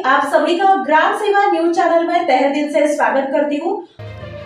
आप सभी का ग्राम सेवा न्यूज चैनल में तहे दिल से स्वागत करती हूँ।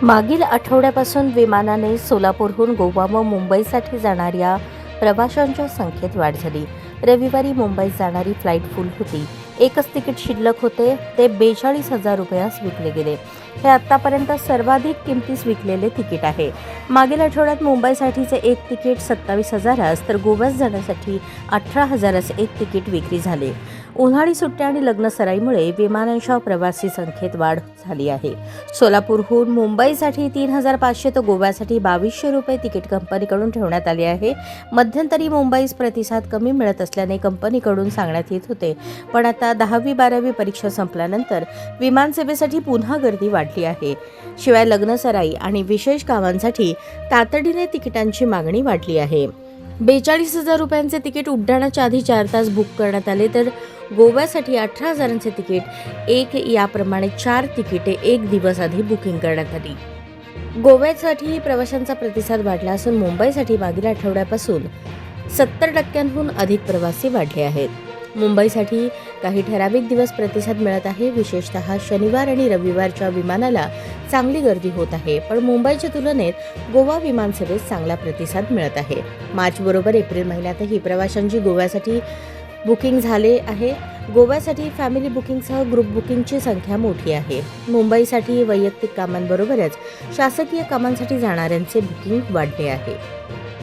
मागील आठवड्यापासून विमानाने सोलापूरहून गोवा व मुंबईसाठी जाणाऱ्या प्रवाशांच्या संख्येत वाढ झाली। रविवारी मुंबईत जाणारी फ्लाईट फुल होती। एकच तिकीट शिल्लक होते, ते 42,000 रुपयास विकले गेले। हे आतापर्यंत सर्वाधिक किमतीस विकलेले तिकीट आहे। मागील आठवड्यात मुंबईसाठीचे एक तिकीट 27,000 तर गोव्यात जाण्यासाठी 18,000 एक तिकीट विक्री झाले। उन्हाळी सुट्ट्या आणि लग्नसराईमुळे विमानांच्या प्रवासी संख्येत वाढ झाली आहे। सोलापूरहून मुंबईसाठी 3,500 तर गोव्यासाठी 2,200 रुपये तिकीट कंपनीकडून ठेवण्यात आले आहे। मध्यंतरी मुंबईस प्रतिसाद कमी मिळत असल्याने कंपनीकडून सांगण्यात येत होते, पण आता 10वी-12वी परीक्षा संपल्यानंतर विमानसेवेसाठी पुन्हा गर्दी वाढली आहे। शिवाय लग्नसराई आणि विशेष कामांसाठी तातडीने तिकिटांची मागणी वाढली आहे। 42,000 रुपयांचे तिकीट उड्डाणाच्या आधी 4 तास बुक करण्यात आले, तर गोव्यासाठी 18,000चे तिकीट याप्रमाणे 4 तिकिटे 1 दिवस आधी बुकिंग करण्यात आली। गोव्यासाठी प्रवाशांचा प्रतिसाद वाढला असून मुंबईसाठी मागील आठवड्यापासून 70% अधिक प्रवासी वाढले आहेत। मुंबईसाठी काही ठराविक दिवस प्रतिसाद मिळत आहे। विशेषतः शनिवार आणि रविवारच्या विमानाला चांगली गर्दी होत आहे, पण मुंबईच्या तुलनेत गोवा विमानसेवेत चांगला प्रतिसाद मिळत आहे। मार्चबरोबर एप्रिल महिन्यातही प्रवाशांची गोव्यासाठी बुकिंग झाले आहे। गोव्यासाठी फॅमिली बुकिंगसह ग्रुप बुकिंगची संख्या मोठी आहे। मुंबईसाठी वैयक्तिक कामांबरोबरच शासकीय कामांसाठी जाणाऱ्यांचे बुकिंग वाढले आहे।